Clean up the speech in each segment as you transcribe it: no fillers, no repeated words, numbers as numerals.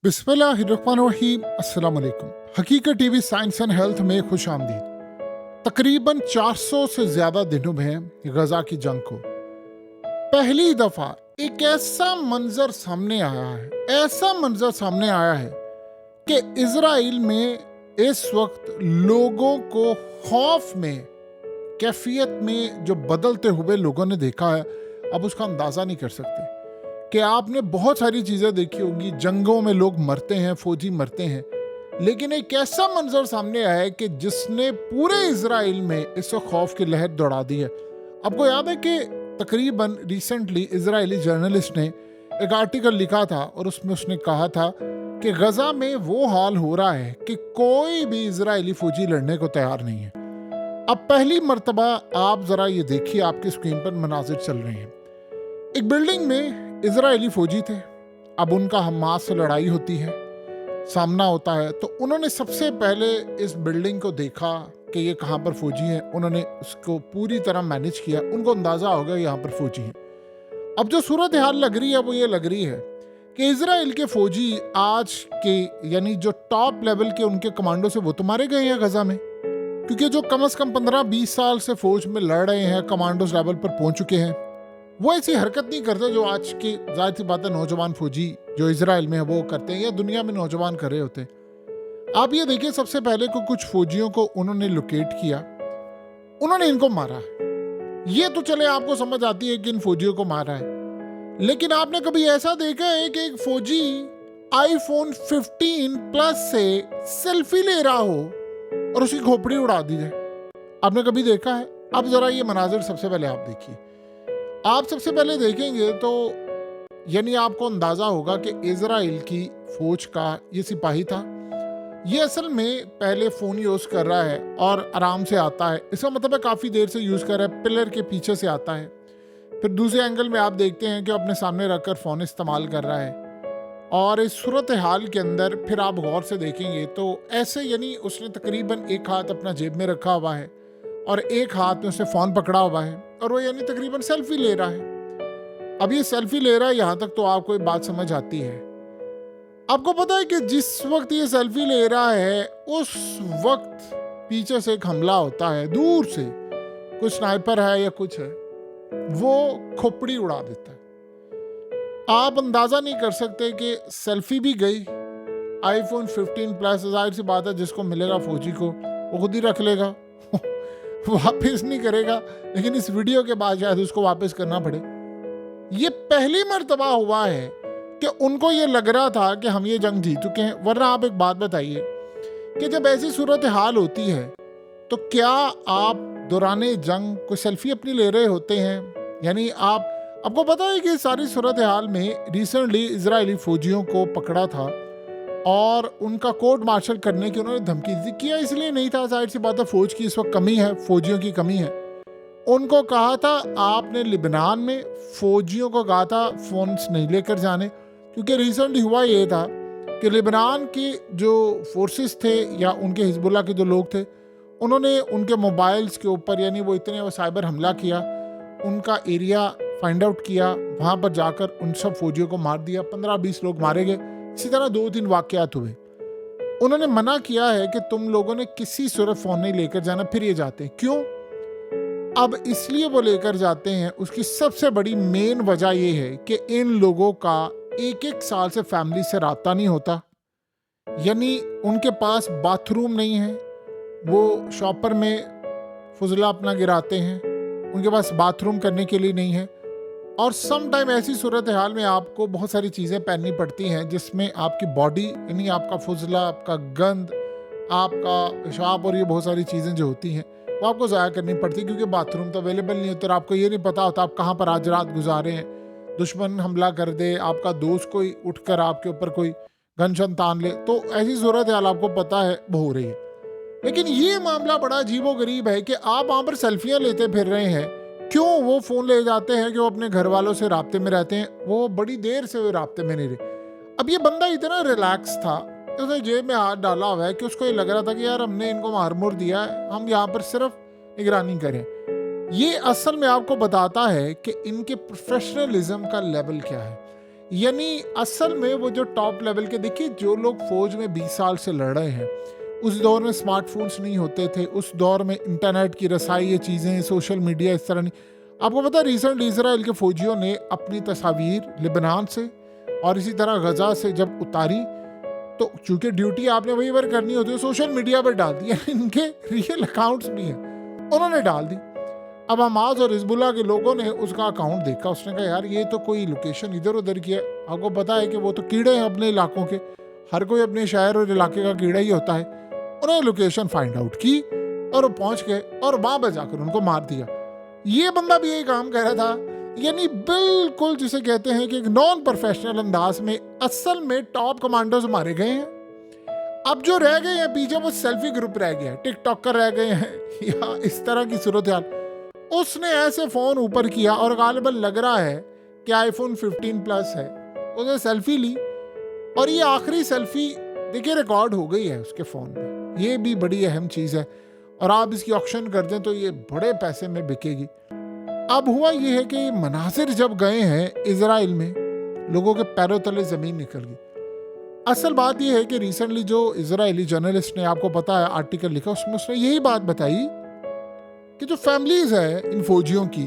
बिस्मिल्लाहिर्रहमानिर्रहीम। अस्सलाम वालेकुम। हकीकत टीवी साइंस एंड हेल्थ में खुश आमदीद। तकरीबन 400 से ज्यादा दिनों में गजा की जंग को पहली दफा एक ऐसा मंजर सामने आया है कि इजराइल में इस वक्त लोगों को खौफ में, कैफियत में जो बदलते हुए लोगों ने देखा है, अब उसका अंदाजा नहीं कर सकते। कि आपने बहुत सारी चीजें देखी होंगी, जंगों में लोग मरते हैं, फौजी मरते हैं, लेकिन एक ऐसा मंजर सामने आया है कि जिसने पूरे इजराइल में इस खौफ की लहर दौड़ा दी है। आपको याद है कि तकरीबन रिसेंटली इजरायली जर्नलिस्ट ने एक आर्टिकल लिखा था और उसमें उसने कहा था कि गजा में वो हाल हो रहा है कि कोई भी इजरायली फौजी लड़ने को तैयार नहीं है। अब पहली मर्तबा आप जरा ये देखिए, आपकी स्क्रीन पर मनाजिर चल रहे हैं। एक बिल्डिंग में इजरायली फौजी थे। अब उनका हमास से लड़ाई होती है, सामना होता है, तो उन्होंने सबसे पहले इस बिल्डिंग को देखा कि ये कहाँ पर फौजी हैं। उन्होंने उसको पूरी तरह मैनेज किया, उनको अंदाजा हो गया यहाँ पर फौजी हैं। अब जो सूरत हाल लग रही है वो ये लग रही है कि इजराइल के फौजी आज के, यानी जो टॉप लेवल के उनके कमांडो से, वो तो मारे गए हैं गजा में, क्योंकि जो कम से कम 15-20 साल से फौज में लड़ रहे हैं, कमांडोज लेवल पर पहुंच चुके हैं, वो ऐसी हरकत नहीं करते जो आज की, जाहिर सी बात है, नौजवान फौजी जो इजराइल में है वो करते हैं या दुनिया में नौजवान कर रहे होते हैं। आप ये देखिए, सबसे पहले को कुछ फौजियों को उन्होंने लोकेट किया, उन्होंने इनको मारा। ये तो चले आपको समझ आती है कि इन फौजियों को मारा है, लेकिन आपने कभी ऐसा देखा है कि एक फौजी आईफोन 15 प्लस से सेल्फी ले रहा हो और उसकी खोपड़ी उड़ा दी जाए? आपने कभी देखा है? अब जरा ये मनाजिर सबसे पहले आप देखिए। आप सबसे पहले देखेंगे तो यानी आपको अंदाजा होगा कि इजराइल की फौज का ये सिपाही था। ये असल में पहले फोन यूज कर रहा है और आराम से आता है, इसका मतलब है काफी देर से यूज कर रहा है, पिलर के पीछे से आता है। फिर दूसरे एंगल में आप देखते हैं कि अपने सामने रखकर फोन इस्तेमाल कर रहा है। और इस सूरत हाल के अंदर फिर आप गौर से देखेंगे तो ऐसे, यानी उसने तकरीबन एक हाथ अपना जेब में रखा हुआ है और एक हाथ में उसने फोन पकड़ा हुआ है और वो यानी तकरीबन सेल्फी ले रहा है। अब ये सेल्फी ले रहा है, यहां तक तो आपको एक बात समझ आती है। आपको पता है कि जिस वक्त ये सेल्फी ले रहा है उस वक्त पीछे से एक हमला होता है, दूर से कुछ स्नाइपर है या कुछ है, वो खोपड़ी उड़ा देता है। आप अंदाजा नहीं कर सकते कि सेल्फी भी गई, आईफोन 15 प्लस, जाहिर सी बात है जिसको मिलेगा फौजी को वो खुद ही रख लेगा वापस नहीं करेगा, लेकिन इस वीडियो के बाद शायद उसको वापस करना पड़े। ये पहली मर्तबा हुआ है कि उनको ये लग रहा था कि हम ये जंग जीत चुके हैं। वरना आप एक बात बताइए कि जब ऐसी सूरत हाल होती है तो क्या आप दौराने जंग कोई सेल्फी अपनी ले रहे होते हैं? यानी आपको पता है कि सारी सूरत हाल में रिसेंटली इजरायली फौजियों को पकड़ा था और उनका कोर्ट मार्शल करने की उन्होंने धमकी दी। किया इसलिए नहीं था, जाहिर सी बात है फौज की इस वक्त कमी है, फौजियों की कमी है। उनको कहा था आपने लिबनान में फौजियों को कहा था फोन्स नहीं लेकर जाने, क्योंकि रिसेंटली हुआ ये था कि लिबनान के जो फोर्सेस थे या उनके हिजबुल्लाह के जो लोग थे, उन्होंने उनके मोबाइल्स के ऊपर, यानी वो साइबर हमला किया, उनका एरिया फाइंड आउट किया, वहाँ पर जाकर उन सब फौजियों को मार दिया, 15-20 लोग मारे गए। इसी तरह 2-3 वाकयात हुए। उन्होंने मना किया है कि तुम लोगों ने किसी सूरत फोन नहीं लेकर जाना। फिर ये जाते हैं क्यों? अब इसलिए वो लेकर जाते हैं, उसकी सबसे बड़ी मेन वजह ये है कि इन लोगों का एक साल से फैमिली से राब्ता नहीं होता, यानी उनके पास बाथरूम नहीं है, वो शॉपर में फुजला अपना गिराते हैं, उनके पास बाथरूम करने के लिए नहीं है। और सम टाइम ऐसी सूरत हाल में आपको बहुत सारी चीज़ें पहननी पड़ती हैं जिसमें आपकी बॉडी, यानी आपका फुजला, आपका गंद, आपका पेशाब और ये बहुत सारी चीज़ें जो होती हैं वो आपको ज़ाया करनी पड़ती है, क्योंकि बाथरूम तो अवेलेबल नहीं होते और आपको ये नहीं पता होता आप कहाँ पर आज रात गुजारे हैं। दुश्मन हमला कर दे, आपका दोस्त कोई उठकर आपके ऊपर कोई गन शन तान ले, तो ऐसी सूरत हाल आपको पता है वो हो रही है। लेकिन ये मामला बड़ा अजीबो गरीब है कि आप वहाँ पर सेल्फियाँ लेते फिर रहे हैं। क्यों? वो फोन ले जाते हैं कि वो अपने घर वालों से राब्ते में रहते हैं, वो बड़ी देर से वो राब्ते में नहीं रहे। अब ये बंदा इतना रिलैक्स था, उसने जेब में हाथ डाला हुआ है कि उसको ये लग रहा था कि यार हमने इनको मार मुर दिया है, हम यहाँ पर सिर्फ निगरानी करें। ये असल में आपको बताता है कि इनके प्रोफेशनलिज्म का लेवल क्या है। यानी असल में वो जो टॉप लेवल के, देखिए जो लोग फौज में 20 साल से लड़ रहे हैं, उस दौर में स्मार्टफोन्स नहीं होते थे, उस दौर में इंटरनेट की रसाई, ये चीज़ें, सोशल मीडिया इस तरह नहीं। आपको पता है रिसेंटली इजराइल के फौजियों ने अपनी तस्वीर लेबनान से और इसी तरह गजा से जब उतारी, तो चूंकि ड्यूटी आपने वही बार करनी होती है, सोशल मीडिया पर डाल दी। इनके रियल अकाउंट्स भी हैं, उन्होंने डाल दी। अब हमास और हिजबुल्लाह के लोगों ने उसका अकाउंट देखा, उसने कहा यार ये तो कोई लोकेशन इधर उधर की है। आपको पता है कि वो तो कीड़े हैं अपने इलाकों के, हर कोई अपने शहर और इलाके का कीड़ा ही होता है। उन्होंने लोकेशन फाइंड आउट की और वो पहुंच गए और वहां पर जाकर उनको मार दिया। ये बंदा भी यही काम कर रहा था, यानी बिल्कुल जिसे कहते हैं कि एक नॉन प्रोफेशनल अंदाज में असल में टॉप कमांडोज मारे गए हैं। अब जो रह गए हैं पीछे वो सेल्फी ग्रुप रह गया है, टिकटॉकर रह गए हैं या इस तरह की सूरत हाल। उसने ऐसे फोन ऊपर किया और गालिबन लग रहा है कि आईफोन 15 प्लस है, उसने सेल्फी ली और ये आखिरी सेल्फी देखिए रिकॉर्ड हो गई है उसके फ़ोन में। ये भी बड़ी अहम चीज़ है और आप इसकी ऑक्शन कर दें तो ये बड़े पैसे में बिकेगी। अब हुआ ये है कि मनाजिर जब गए हैं इजराइल में, लोगों के पैरों तले ज़मीन निकल गई। असल बात यह है कि रिसेंटली जो इजरायली जर्नलिस्ट ने, आपको पता है, आर्टिकल लिखा, उसमें उसने यही बात बताई कि जो फैमिलीज है इन फौजियों की,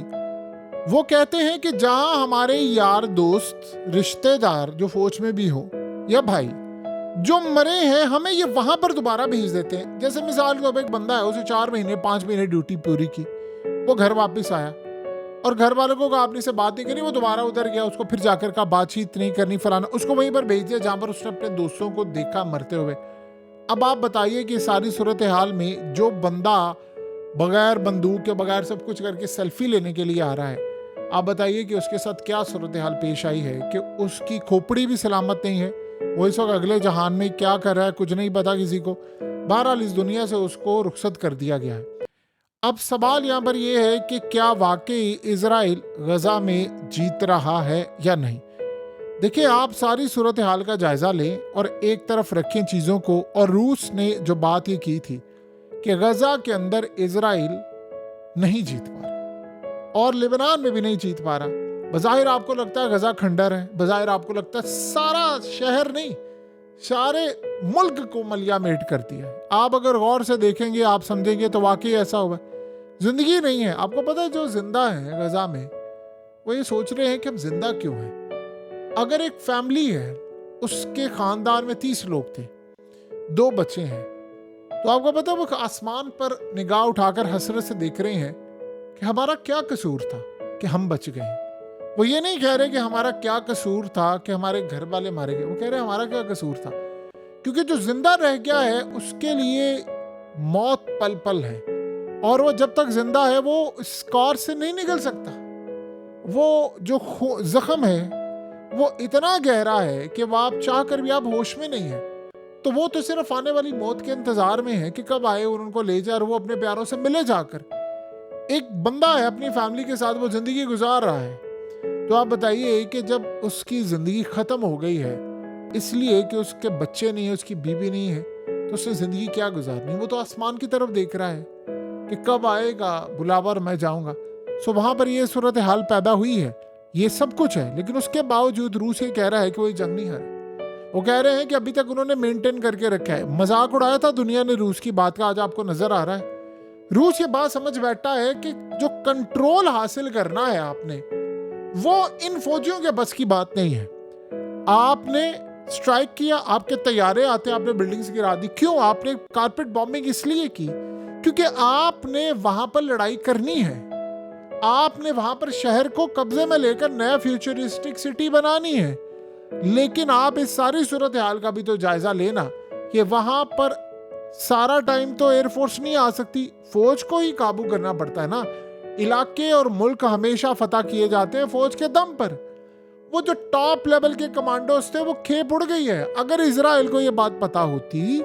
वो कहते हैं कि जहां हमारे यार दोस्त रिश्तेदार जो फौज में भी हो या भाई जो मरे हैं, हमें ये वहां पर दोबारा भेज देते हैं। जैसे मिसाल के तौर पर एक बंदा है, उसे 4 महीने 5 महीने ड्यूटी पूरी की, वो घर वापस आया और घर वालों को आपने से बात नहीं करी, वो दोबारा उधर गया, उसको फिर जाकर का बातचीत नहीं करनी फलाना, उसको वहीं पर भेज दिया जहां पर उसने अपने दोस्तों को देखा मरते हुए। अब आप बताइए कि सारी सूरत हाल में जो बंदा बगैर बंदूक के बगैर सब कुछ करके सेल्फी लेने के लिए आ रहा है, आप बताइए कि उसके साथ क्या सूरत हाल पेश आई है कि उसकी खोपड़ी भी सलामत नहीं है। वो इस वक्त अगले जहान में क्या कर रहा है कुछ नहीं पता किसी को। बहरहाल इस दुनिया से उसको रुखसत कर दिया गया है। अब सवाल यहाँ पर यह है कि क्या वाकई इजराइल गजा में जीत रहा है या नहीं। देखिए, आप सारी सूरत हाल का जायजा लें और एक तरफ रखें चीज़ों को। और रूस ने जो बात ये की थी कि गजा के अंदर इजराइल नहीं जीत पा रहा और लेबनान में भी नहीं जीत पा रहा। बज़ाहिर आपको लगता है गजा खंडर है, बज़ाहिर आपको लगता है सारा शहर नहीं, सारे मुल्क को मलिया मेट कर दिया है। आप अगर गौर से देखेंगे आप समझेंगे तो वाकई ऐसा हुआ। जिंदगी नहीं है। आपको पता है जो जिंदा है गजा में, वो ये सोच रहे हैं कि हम जिंदा क्यों हैं। अगर एक फैमिली है, उसके खानदान में 30 लोग थे, 2 बच्चे हैं, तो आपको पता है वो आसमान पर निगाह उठाकर हसरत से देख रहे हैं कि हमारा क्या कसूर था कि हम बच गए। वो ये नहीं कह रहे कि हमारा क्या कसूर था कि हमारे घर वाले मारे गए, वो कह रहे हमारा क्या कसूर था। क्योंकि जो जिंदा रह गया है उसके लिए मौत पल पल है और वो जब तक जिंदा है वो स्कार से नहीं निकल सकता। वो जो जख्म है वो इतना गहरा है कि वो आप चाह कर भी आप होश में नहीं है। तो वो तो सिर्फ आने वाली मौत के इंतजार में है कि कब आए और उनको ले जाए और वो अपने प्यारों से मिले जाकर। एक बंदा है अपनी फैमिली के साथ, वो जिंदगी गुजार रहा है। तो आप बताइए कि जब उसकी जिंदगी खत्म हो गई है इसलिए कि उसके बच्चे नहीं है, उसकी बीवी नहीं है, तो उसने जिंदगी क्या गुजारनी। वो तो आसमान की तरफ देख रहा है कि कब आएगा बुलावा और मैं जाऊंगा। सो वहां पर ये सूरत हाल पैदा हुई है। ये सब कुछ है, लेकिन उसके बावजूद रूस ये कह रहा है कि वो जंग नहीं हारे। वो कह रहे हैं कि अभी तक उन्होंने मेंटेन करके रखा है। मजाक उड़ाया था दुनिया ने रूस की बात का, आज आपको नजर आ रहा है रूस ये बात समझ बैठा है कि जो कंट्रोल हासिल करना है आपने, वो इन फौजियों के बस की बात नहीं है। आपने स्ट्राइक किया, आपके तैयारे आते, आपने बिल्डिंग्स गिरा दी। क्यों? आपने कारपेट बॉम्बिंग इसलिए की क्योंकि आपने वहां पर लड़ाई करनी है। आपने वहां पर शहर को कब्जे में लेकर नया फ्यूचरिस्टिक सिटी बनानी है। लेकिन आप इस सारी सूरत हाल का भी तो जायजा लेना कि वहां पर सारा टाइम तो एयरफोर्स नहीं आ सकती, फौज को ही काबू करना पड़ता है ना। इलाके और मुल्क हमेशा फतह किए जाते हैं फौज के दम पर। वो जो टॉप लेवल के कमांडोज थे वो खेप उड़ गई है। अगर इजराइल को ये बात पता होती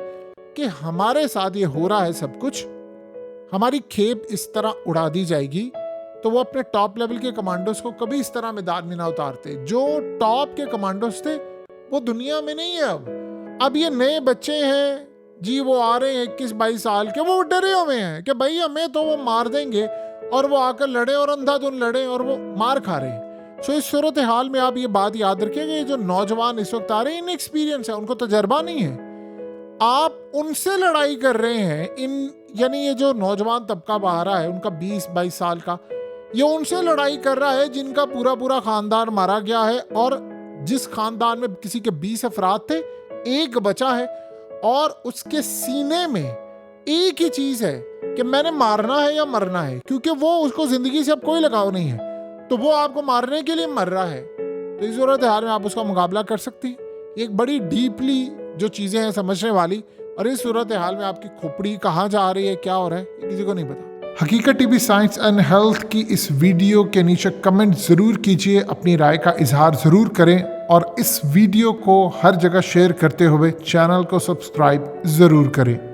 कि हमारे साथ ये हो रहा है सब कुछ, हमारी खेप इस तरह उड़ा दी जाएगी, तो वो अपने टॉप लेवल के कमांडोज को कभी इस तरह मैदान में ना उतारते। जो टॉप के कमांडोज थे वो दुनिया में नहीं है। अब ये नए बच्चे हैं जी, वो आ रहे हैं 21-22 साल के, वो डरे हुए हैं कि भाई हमें तो वो मार देंगे और वो आकर लड़े और अंधाधुन लड़े और वो मार खा रहे हैं। सो इस सूरत हाल में आप ये बात याद रखिएगा, ये जो नौजवान इस वक्त आ रहे हैं इनएक्सपीरियंस है, उनको तजर्बा नहीं है। आप उनसे लड़ाई कर रहे हैं, यानी ये जो नौजवान तबका बाहर है उनका 20-22 साल का, ये उनसे लड़ाई कर रहा है जिनका पूरा पूरा खानदान मारा गया है, और जिस खानदान में किसी के 20 अफराद थे, एक बचा है, और उसके सीने में एक ही चीज है कि मैंने मारना है या मरना है, क्योंकि वो उसको जिंदगी से अब कोई लगाव नहीं है, तो वो आपको मारने के लिए मर रहा है। तो इस सूरत हाल में आप उसका मुकाबला कर सकते हैं। एक बड़ी डीपली जो चीजें हैं समझने वाली, और इस सूरत हाल में आपकी खोपड़ी कहाँ जा रही है, क्या हो रहा है, ये किसी को नहीं पता। हकीकत टीवी साइंस एंड हेल्थ की इस वीडियो के नीचे कमेंट जरूर कीजिए, अपनी राय का इजहार जरूर करें, और इस वीडियो को हर जगह शेयर करते हुए चैनल को सब्सक्राइब जरूर करें।